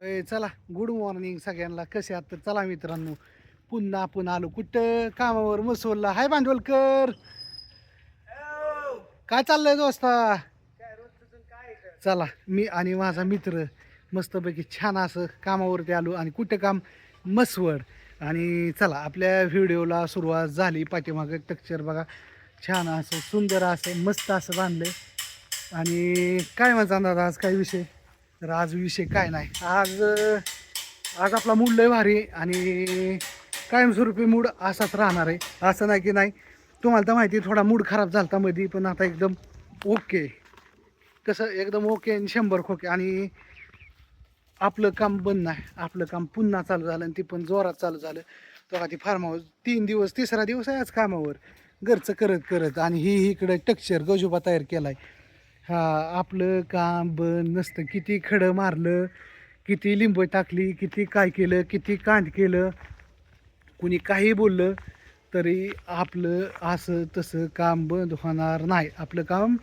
चला good morning सगळ्यांना. कसे आहात? तर चला मित्रांनो, पुन्हा आपण आलो कुठं कामावर मसोलला. हाय भांडवलकर, काय चाललंय दोस्ता? चला मी आणि माझा मित्र मस्तपैकी छान असं कामावरती आलो. आणि कुठं काम? मसवड. आणि चला आपल्या व्हिडिओला सुरुवात झाली. पाठीमागं टेक्स्चर बघा, छान असं सुंदर असं मस्त असं बांधलंय. आणि काय म्हणता दादा, आज काय विषय? तर आज विषय काय नाही, आज आपला मूड लय भारी आहे. आणि कायमस्वरूपी मूड असाच राहणार आहे. असं नाही की नाही, तुम्हाला तर माहिती आहे, थोडा मूड खराब झाला मध्ये, पण आता एकदम ओके. कसं एकदम ओके आणि 100 खोके. आणि आपलं काम बंद नाही, आपलं काम पुन्हा चालू झालं. आणि ती पण जोरात चालू झालं. तेव्हा ती फार्म हाऊस 3 दिवस, तिसरा दिवस आहे आज कामावर, घरचं करत करत. आणि ही इकडे टेक्स्चर गजोबा तयार केलाय. हा, आपलं काम बंद नसतं. किती खडं मारलं, किती लिंब टाकली, किती काय केलं, किती कांड केलं, कुणी काही बोललं तरी आपलं असं तसं काम बंद होणार नाही. आपलं काम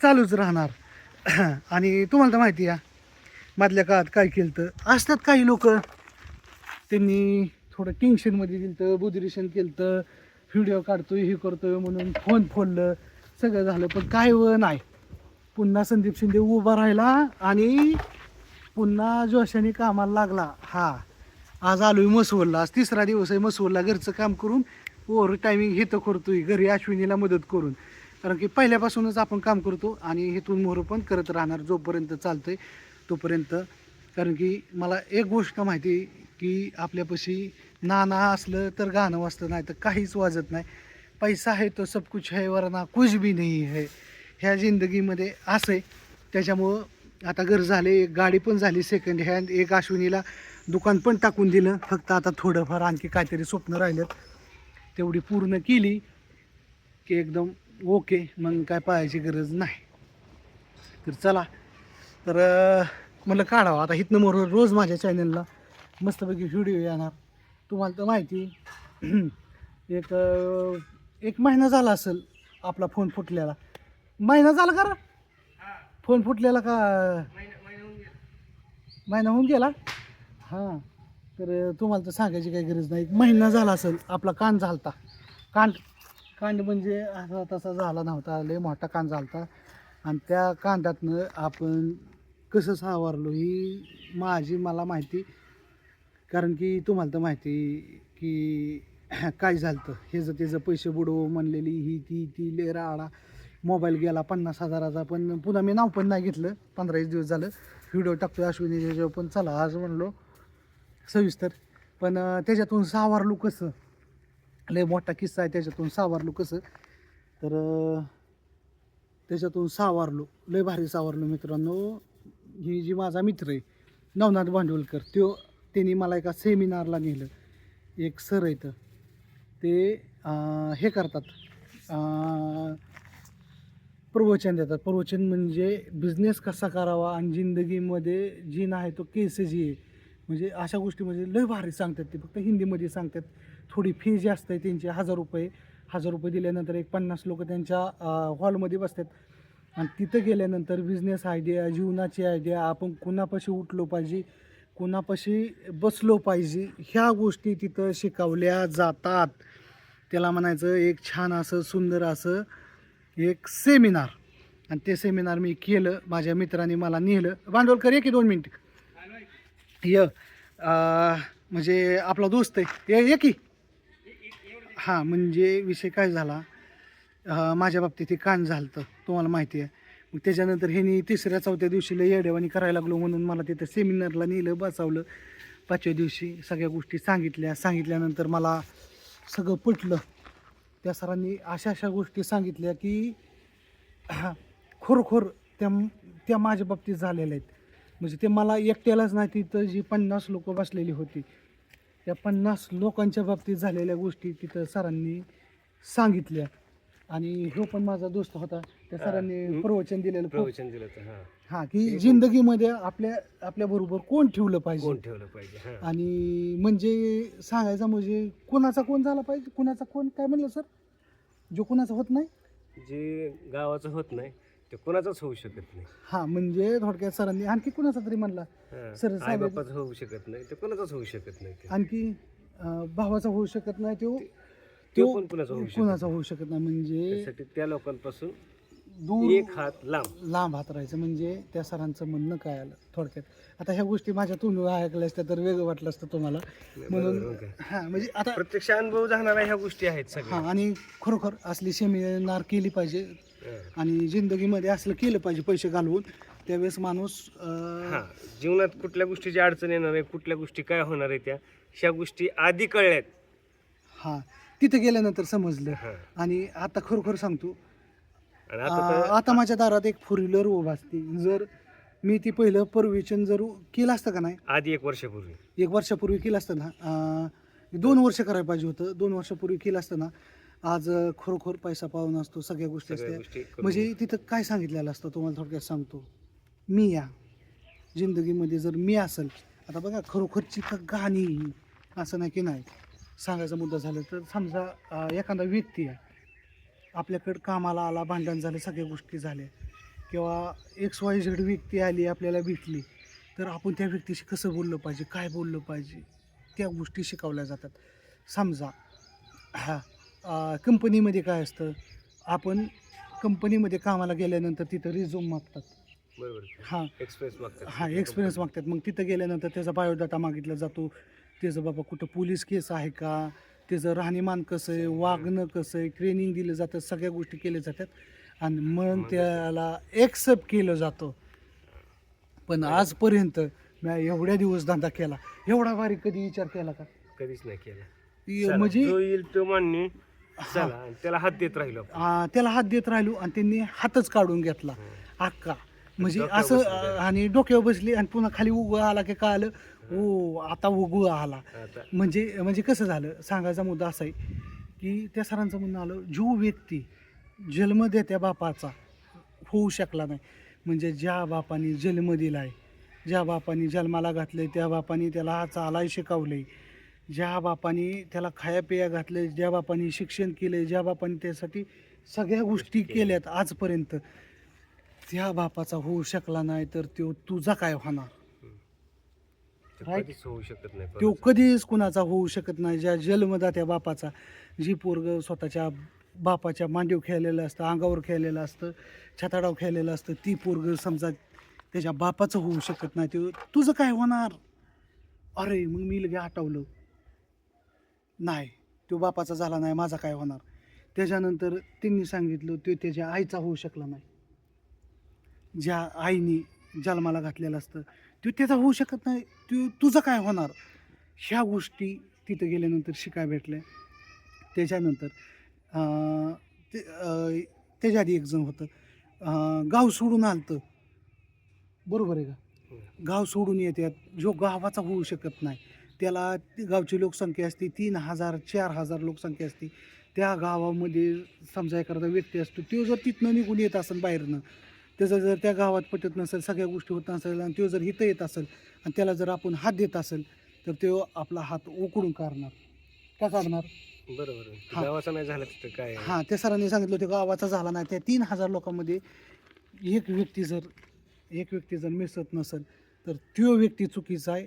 चालूच राहणार. आणि तुम्हाला तर माहिती आहे, मधल्या काळात काय केलं तर असतात काही लोक, त्यांनी थोडं टेन्शनमध्ये दिलं तर बुद्धिरेशन केलं तर, व्हिडिओ काढतोय हे करतोय म्हणून फोन फोडलं, सगळं झालं. पण काय नाही, पुन्हा संदीप शिंदे उभा राहिला आणि पुन्हा जोशाने कामाला लागला. हा, आज आलोय मसवडला. आज तिसरा दिवस आहे मसवडला घरचं काम करून. ओव्हर टायमिंग हे तर करतोय घरी अश्विनीला मदत करून, कारण की पहिल्यापासूनच आपण काम करतो. आणि हेतून मोहर पण करत राहणार जोपर्यंत चालतंय तोपर्यंत. कारण की मला एक गोष्ट माहिती, की आपल्यापाशी नाणं असलं तर गाणं वाजतं, नाही तर काहीच वाजत नाही. पैसा है तो सब कुछ है, वरना कुछ भी नहीं है. ह्या जिंदगीमध्ये असं आहे. त्याच्यामुळं आता घर झाले, एक गाडी पण झाली सेकंड हँड, एक अश्विनीला दुकान पण टाकून दिलं. फक्त आता थोडंफार आणखी काहीतरी स्वप्न राहिलं, तेवढी पूर्ण केली की एकदम ओके, मग काय पाहायची गरज नाही. तर चला, तर मला काढावं आता इथनं मोर. रोज माझ्या चॅनलला मस्तपैकी व्हिडिओ येणार. तुम्हाला तर माहिती एक एक महिना झाला असेल आपला फोन फुटलेला. महिना झाला का रे? फोन फुटलेला का? महिना होऊन गेला. हां, तर तुम्हाला तर सांगायची काही गरज नाही. एक महिना झाला असेल आपला कान झालता. कांड कांड म्हणजे असा तसा झाला नव्हता, लय मोठा कान झालता. आणि त्या कांडातनं आपण कसं सावरलो ही मला माहिती. कारण की तुम्हाला तर माहिती की काय झालं तर हे त्याचं पैसे बुडवू म्हणलेली ही ती लय राडा. मोबाईल गेला 50,000चा. पण पुन्हा मी नाव पण नाही घेतलं. 15-20 दिवस झालं व्हिडिओ टाकतो अश्विनी जेव्हा. पण चला आज म्हणलो सविस्तर. पण त्याच्यातून सावरलो कसं, लय मोठा किस्सा आहे. त्याच्यातून सावरलो कसं, तर त्याच्यातून सावरलो, लय भारी सावरलो मित्रांनो. ही जी माझा मित्र आहे नवनाथ भांडवलकर, त्यांनी मला एका सेमिनारला नेलं. एक सर इथं ते हे करतात, प्रवचन देतात. प्रवचन म्हणजे बिझनेस कसा करावा आणि जिंदगीमध्ये जी नाही तो केस जी आहे, म्हणजे अशा गोष्टी म्हणजे लय भारी सांगतात. ते फक्त हिंदीमध्ये सांगतात. थोडी फी जास्त आहे त्यांची, 1,000 रुपये. 1,000 रुपये दिल्यानंतर एक 50 लोक त्यांच्या हॉलमध्ये बसतात. आणि तिथं गेल्यानंतर बिझनेस आयडिया, जीवनाची आयडिया, आपण कुणापाशी उठलो पाहिजे, कुणापाशी बसलो पाहिजे, ह्या गोष्टी तिथं शिकवल्या जातात. त्याला म्हणायचं एक छान असं सुंदर असं एक सेमिनार. आणि ते सेमिनार मी केलं. माझ्या मित्राने मला नेलं. भांडवलकर ये की 2 मिनिट ये. म्हणजे आपला दोस्त आहे, ये की. हां, म्हणजे विषय काय झाला, माझ्या बाबतीत हे कान झालं तर तुम्हाला माहिती आहे. मग त्याच्यानंतर ह्यानी 3ऱ्या-4थ्या दिवशी लय येडेवाणी करायला लागलो, म्हणून मला तिथं सेमिनारला नेलं, बसवलं. 5व्या दिवशी सगळ्या गोष्टी सांगितल्यानंतर मला सगळं पटलं. त्या सरांनी अशा अशा गोष्टी सांगितल्या की खरोखर त्या त्या माझ्या बाबतीत झालेल्या आहेत. म्हणजे ते मला एकट्यालाच नाही, तिथं जी 50 लोक बसलेली होती त्या 50 लोकांच्या बाबतीत झालेल्या गोष्टी तिथं सरांनी सांगितल्या. आणि ह्यो पण माझा दोस्त होता. त्या सरांनी प्रवचन दिलेलं हां, की जिंदगीमध्ये आपल्या बरोबर कोण ठेवलं पाहिजे. आणि म्हणजे सांगायचं म्हणजे कोणाचा कोण झाला पाहिजे, कुणाचा कोण काय म्हणलं सर, जो कोणाचा होत नाही, जे गावाचं होत नाही ते ते कोणाचाच होऊ शकत नाही. हा म्हणजे थोडक्यात सरांनी आणखी कुणाचा तरी म्हणला सर आई सांगायचं बापाचं होऊ शकत नाही, ते कोणाचाच होऊ शकत नाही. ते आणखी भावाचा होऊ शकत नाही तो तो पण कुणाचा होऊ शकत कुणाचा नाही. होऊ शकत नाही म्हणजे त्यासाठी त्या लोकांपासून दूर एक हात लांब. लांब हात राहायचं. म्हणजे त्या सरांचं म्हणणं काय आलं थोडक्यात आता ह्या गोष्टी माझ्या तोंडून ऐकल्या असत्या तर वेगळं वाटलं असतं तुम्हाला म्हणून बरोबर काय. हा म्हणजे आता प्रत्यक्ष अनुभव जाणाऱ्या ह्या गोष्टी आहेत हा सगळ्या. आणि खरोखर असली सेमिनार केली पाहिजे आणि जिंदगीमध्ये असलं केलं पाहिजे पैसे घालवून त्यावेळेस माणूस हा, जीवनात कुठल्या गोष्टीची अडचण येणार आहे, कुठल्या गोष्टी काय होणार आहे, ह्या गोष्टी आधी कळल्यात. हा तिथं गेल्यानंतर समजलं. हा. आणि आता खरोखर सांगतो आणि आता तर आता माझ्या दारात एक फोर व्हीलर उभा असते. जर मी ती पहिलं परविशन जर केलं असतं का नाही आधी 1 वर्षापूर्वी 1 वर्षापूर्वी केलं असतं ना 2 वर्ष करायला पाहिजे होतं 2 वर्षापूर्वी केलं असतं ना आज खरोखर पैसा पाहून असतो सगळ्या गोष्टी सगळ्या असत्या. गोष्टी करून म्हणजे तिथं काय सांगितलेलं असतं तुम्हाला थोडक्यात सांगतो. मी या जिंदगीमध्ये जर मी असेल आता बघा खरोखरची का गाणी असं नाही की नाही सांगायचा मुद्दा झाला तर समजा एखादा व्यक्ती आहे आपल्याकडं कामाला आला भांडण झालं सगळ्या गोष्टी झाल्या किंवा XYZ व्यक्ती आली आपल्याला भेटली तर आपण त्या व्यक्तीशी कसं बोललं पाहिजे काय बोललं पाहिजे त्या गोष्टी शिकवल्या जातात. समजा कंपनीमध्ये काय असतं आपण कंपनीमध्ये कामाला गेल्यानंतर तिथं रिझ्यूम मागतात. बरोबर हां एक्सप्रेस मागतात. हां एक्सपिरियन्स मागतात. मग तिथं गेल्यानंतर त्याचा बायोडाटा मागितला जातो. त्याचं बाबा कुठं पोलीस केस आहे का त्याचं राहणीमान कसं आहे वागणं कसं आहे ट्रेनिंग दिलं जातं सगळ्या गोष्टी केल्या जातात आणि मग त्याला एक्सेप्ट केलं जातं. पण आजपर्यंत मी एवढ्या दिवस धंदा केला एवढा भारी कधी विचार केला का कधीच नाही केला. म्हणजे जो येईल तो मान्य चला आणि त्याला हात देत राहिलो आपण. त्याला हात देत राहिलो आणि त्यांनी हातच काढून घेतला अक्का म्हणजे डोक्यावर असं बसली त्याला. आणि डोक्यावर बसली आणि पुन्हा खाली उगव आला की काय आलं ओ आता उगव आला. आता म्हणजे म्हणजे कसं झालं सांगायचा मुद्दा असा आहे की त्या सरांचं म्हणणं आलं जो व्यक्ती जन्म देत्या बापाचा होऊ शकला नाही म्हणजे ज्या बापाने जन्म दिला आहे ज्या बापाने जन्माला घातलं त्या बापाने त्याला चालाय शिकवलंय ज्या बापाने त्याला खाया पिया घातलं ज्या बापाने शिक्षण केलं ज्या बापाने त्यासाठी सगळ्या गोष्टी केल्यात आजपर्यंत त्या बापाचा होऊ शकला नाही तर तो तुझा काय होणार. ते Right. कधीच होऊ शकत नाही तो कोणाचं. कधीच कुणाचा होऊ शकत नाही. ज्या जन्मदात्या बापाचा जी पोरग स्वतःच्या बापाच्या मांडीव खेळलेलं असतं अंगावर खेळलेलं असतं छताडाव खेळलेलं असतं ती पोरग समजा त्याच्या बापाचं होऊ शकत नाही ते तुझं काय होणार. अरे मग मी लगे आठवलं नाही तो बापाचा झाला नाही माझा काय होणार. त्याच्यानंतर त्यांनी सांगितलं तो त्याच्या आईचा होऊ शकला नाही ज्या आईने जन्माला घातलेलं असतं तो त्याचा होऊ शकत नाही तुझं काय होणार. ह्या गोष्टी तिथं गेल्यानंतर शिकाय भेटल्या. त्याच्यानंतर त्याच्या आधी एक जण होतं गाव सोडून आलतं बरोबर आहे का गाव सोडून येतात जो गावाचा होऊ शकत नाही त्याला गावची लोकसंख्या असते 3,000-4,000 लोकसंख्या असते त्या गावामध्ये समजा एखादा व्यक्ती असतो तो जर तिथनं निघून येत असेल बाहेरनं त्याचं जर त्या गावात पटत नसेल सगळ्या गोष्टी होत नसेल आणि तो जर इथं येत असेल आणि त्याला जर आपण हात देत असेल तर तो आपला हात उकडून काढणार का काढणार. बरोबर आहे. हा. गावाचा नाही झाला तिथं काय आहे? हां त्या सरांनी सांगितलं होतं गावाचा झाला नाही त्या 3,000 लोकांमध्ये एक व्यक्ती जर मिसळत नसेल तर तो व्यक्ती चुकीचा आहे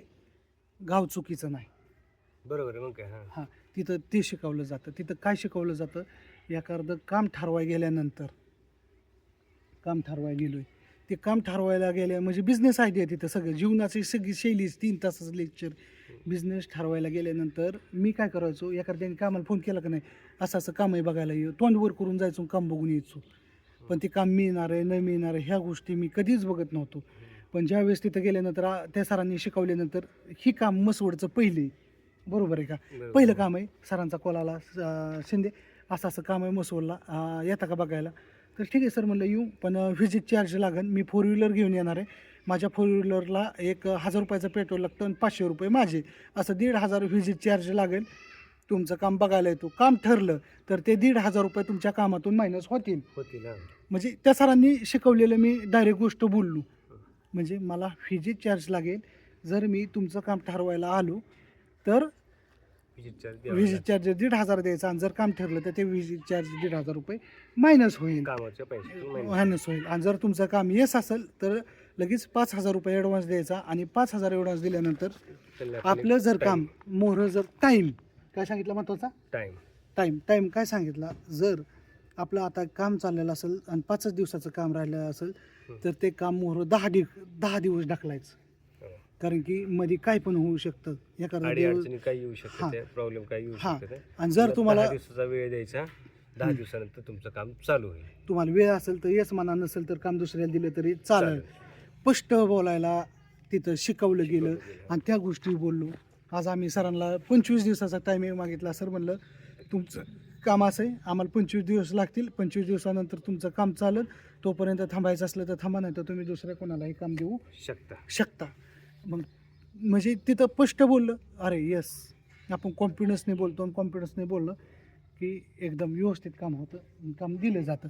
गाव चुकीचं नाही. बरोबर आहे मग काय. हा हां तिथं ते शिकवलं जातं. तिथं काय शिकवलं जातं एखादं काम ठरवाय गेल्यानंतर काम ठरवायला गेलोय ते काम ठरवायला गेल्या म्हणजे बिझनेस आयडिया तिथं सगळं जीवनाची सगळी शैलीच 3 तासाचं लेक्चर बिझनेस ठरवायला गेल्यानंतर मी काय करायचो एखाद्याने कामाला फोन केला का नाही असं असं काम आहे बघायला येऊ तोंडवर करून जायचो काम बघून यायचो पण ते काम मिळणार आहे न मिळणार आहे ह्या गोष्टी मी कधीच बघत नव्हतो. पण ज्यावेळेस तिथं गेल्यानंतर त्या सरांनी शिकवल्यानंतर ही काम मसवडचं पहिले बरोबर आहे का बरोबर. पहिलं काम आहे सरांचा कॉल आला शिंदे असं असं काम आहे मसवडला येता का बघायला तर ठीक आहे सर म्हणलं येऊ पण व्हिजिट चार्ज लागेल मी 4 व्हीलर घेऊन येणार आहे माझ्या 4 व्हीलरला 1,000 रुपयाचं पेट्रोल लागतं आणि 500 रुपये माझे असं 1,500 व्हिजिट चार्ज लागेल तुमचं काम बघायला येतो काम ठरलं तर ते 1,500 रुपये तुमच्या कामातून मायनस होतील. ना. म्हणजे त्या सरांनी शिकवलेलं मी डायरेक्ट गोष्ट बोललो म्हणजे मला व्हिजिट चार्ज लागेल जर मी तुमचं काम ठरवायला आलो तर व्हिजिट चार्ज 1,500 द्यायचा आणि जर काम ठरलं तर ते व्हिजिट चार्ज 1,500 रुपये मायनस होईल, कामाचे पैसे मायनस होईल. आणि जर तुमचं काम येस असेल तर लगेच 5,000 रुपये ॲडव्हान्स द्यायचा आणि 5,000 ॲडव्हान्स दिल्यानंतर आपलं जर काम मोहर जर टाईम काय सांगितलं महत्त्वाचा टाईम काय सांगितला, जर आपलं आता काम चाललेलं असेल आणि 5 दिवसाचं काम राहिलं असेल तर ते काम मोहर 10 दिवस ढकलायचं. कारण की मध्ये काय पण होऊ शकतं, एखादा दिवस काय येऊ शकते, प्रॉब्लेम काय येऊ शकते. आणि जर तुम्हाला 10 दिवसाचा वेळ द्यायचा, 10 दिवसानंतर तुमचं काम चालू होईल. तुम्हाला वेळ असेल तर येस म्हणा, नसेल तर काम दुसऱ्याला दिलं तरी चालेल. स्पष्ट बोलायला तिथं शिकवलं गेलं आणि त्या गोष्टी बोललो. आज आम्ही सरांना 25 दिवसाचा टायमिंग मागितला. सर म्हणलं तुमचं काम असं आहे, आम्हाला 25 दिवस लागतील, 25 दिवसानंतर तुमचं काम चालेल, तोपर्यंत थांबायचं असलं तर थांबा, नाही तर तुम्ही दुसऱ्या कोणालाही काम देऊ शकता. मग म्हणजे तिथं स्पष्ट बोललं, अरे येस आपण कॉन्फिडन्सने बोलतो आणि कॉन्फिडन्सने बोललं की एकदम व्यवस्थित काम होतं, काम दिलं जातं.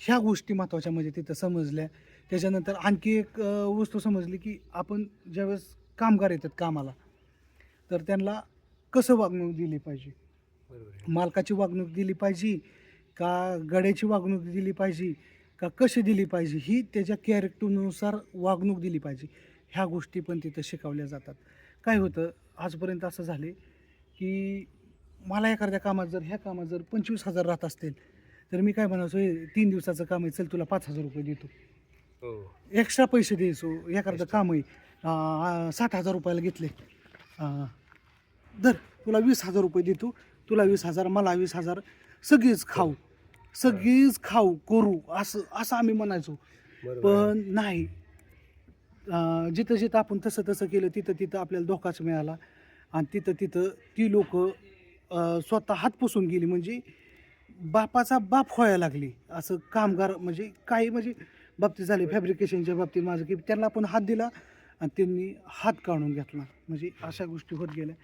ह्या गोष्टी महत्त्वाच्या म्हणजे तिथं समजल्या. त्याच्यानंतर आणखी एक वस्तू समजली की आपण ज्यावेळेस कामगार येतात कामाला तर त्यांना कसं वागणूक दिली पाहिजे, मालकाची वागणूक दिली पाहिजे का गड्याची वागणूक दिली पाहिजे का कशी दिली पाहिजे, ही त्याच्या कॅरेक्टरनुसार वागणूक दिली पाहिजे. ह्या गोष्टी पण तिथं शिकवल्या जातात. काय होतं आजपर्यंत असं झाले की मला एखाद्या कामात जर ह्या कामात जर 25,000 राहत असतील तर मी काय म्हणायचो, 3 दिवसाचं काम आहे, चल तुला 5,000 रुपये देतो, एक्स्ट्रा पैसे द्यायचो. एखादं काम आहे 60,000 रुपयाला घेतले, धर तुला 20,000 रुपये देतो, तुला 20,000 मला 20,000, सगळीच खाऊ करू, असं आम्ही म्हणायचो. पण नाही, जिथं आपण तसं केलं तिथं आपल्याला धोकाच मिळाला. आणि तिथं ती लोक स्वतः हात पुसून गेली, म्हणजे बापाचा बाप व्हायला लागली. असं कामगार म्हणजे काही म्हणजे बाबतीत झाले, फॅब्रिकेशनच्या बाबतीत माझं की त्यांना आपण हात दिला आणि त्यांनी हात काढून घेतला, म्हणजे अशा गोष्टी होत गेल्या.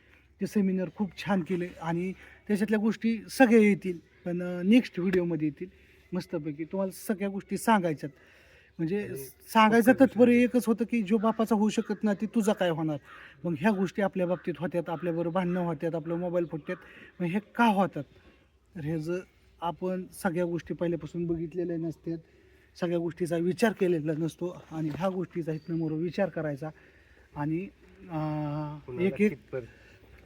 ते सेमिनार खूप छान केले आणि त्याच्यातल्या गोष्टी सगळ्या येतील, पण नेक्स्ट व्हिडिओमध्ये येतील मस्तपैकी. तुम्हाला सगळ्या गोष्टी सांगायच्यात, म्हणजे सांगायचं तात्पर्य एकच होतं की जो बापाचा होऊ शकत नाही ती तुझा काय होणार. मग ह्या गोष्टी आपल्या बाबतीत होत्यात, आपल्याबरोबर भांडणं होत्यात, आपलं मोबाईल फुटतात. मग हे का होतात, तर हे जर आपण सगळ्या गोष्टी पहिल्यापासून बघितलेल्या नसतात, सगळ्या गोष्टीचा विचार केलेला नसतो आणि ह्या गोष्टीचा इथनं मोर विचार करायचा आणि एक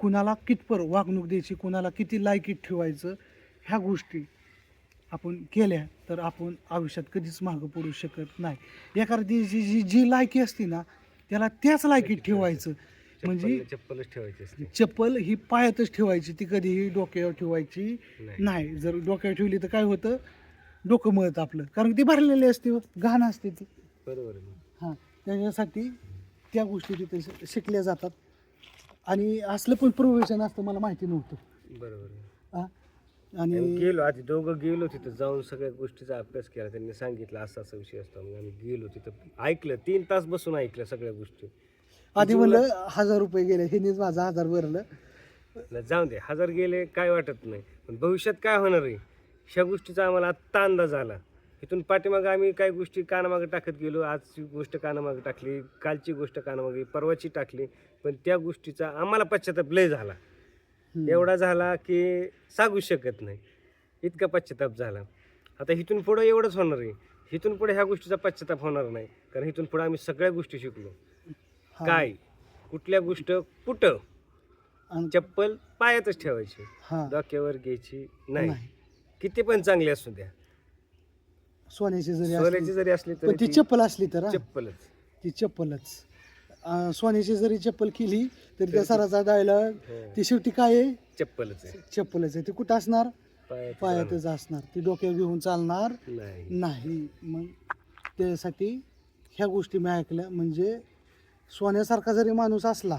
कुणाला कितपर वागणूक द्यायची, कुणाला किती लायकीत ठेवायचं, ह्या गोष्टी आपण केल्या तर आपण आयुष्यात कधीच मागं पडू शकत नाही. एखादी जी लायकी असते ना त्याला त्याच लायकीत ठेवायचं, म्हणजे चप्पलच ठेवायची असते. चप्पल ही पायातच ठेवायची, ती कधीही डोक्यावर ठेवायची नाही. जर डोक्यावर ठेवली तर काय होतं, डोकं मळतं आपलं, कारण ती भरलेली असते, घाण असते ती. बरोबर. हां, त्याच्यासाठी त्या गोष्टी तिथे शिकल्या जातात. आणि असलं पण प्रोव्हेशन असतं मला माहिती नव्हतं. बरोबर. हां, आणि गेलो आधी दोघं गेलो तिथं जाऊन सगळ्या गोष्टीचा अभ्यास केला. त्यांनी सांगितलं असा विषय असतो. मग आम्ही गेलो तिथं, ऐकलं, 3 तास बसून ऐकलं सगळ्या गोष्टी. आधी म्हणलं 1,000 रुपये गेले, हेनेच माझा 1,000 भरलं. जाऊन दे, 1,000 गेले काय वाटत नाही, पण भविष्यात काय होणार आहे ह्या गोष्टीचा आम्हाला आत्ता अंदाज आला. इथून पाठीमागं आम्ही काही गोष्टी कानामागं टाकत गेलो. आजची गोष्ट कानामागं टाकली, कालची गोष्ट कानामागे, परवाची टाकली, पण त्या गोष्टीचा आम्हाला पश्चाताप लय झाला. एवढा झाला की सांगू शकत नाही, इतका पश्चाताप झाला. आता इथून पुढं एवढंच होणार आहे, इथून पुढे ह्या गोष्टीचा पश्चाताप होणार नाही, कारण इथून पुढे आम्ही सगळ्या गोष्टी शिकलो. काय कुठल्या गोष्ट कुठं, चप्पल पायातच ठेवायची, डोक्यावर घ्यायची नाही, किती पण चांगली असू द्या, सोन्याची जरी असली तर ती चप्पल असली तर चप्पलच, ती चप्पलच. सोन्याची जरी चप्पल केली तरी त्या सराचा डायलॉग, ती शेवटी काय आहे, चप्पलच आहे. ती कुठं असणार, पायातच असणार, ती डोक्यावर घेऊन चालणार नाही. मग त्यासाठी ह्या गोष्टी मी ऐकल्या, म्हणजे सोन्यासारखा जरी माणूस असला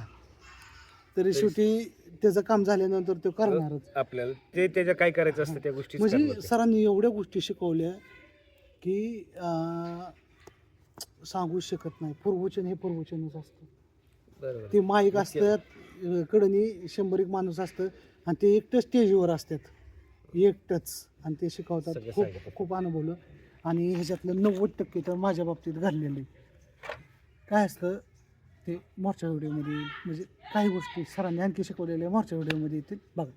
तरी शेवटी त्याचं काम झाल्यानंतर तो करणारच. आपल्याला ते त्याच्या काय करायचं असतं त्या गोष्टी. म्हणजे सरांनी एवढ्या गोष्टी शिकवल्या की सांगू शकत नाही. पूर्ववचन हे पूर्ववचनच असतं. ते माईक असतात, कडनी 100 माणूस असतं आणि ते एकटंच स्टेजवर असतात, एकटंच, आणि ते शिकवतात. खूप अनुभवलं आणि ह्याच्यातलं 90% तर माझ्या बाबतीत घडलेलं आहे. काय असतं, ते मोरच्या व्हिडिओमध्ये येईल. म्हणजे काही गोष्टी सरांनी आणखी शिकवलेल्या मोरच्या व्हिडिओमध्ये येतील बघा.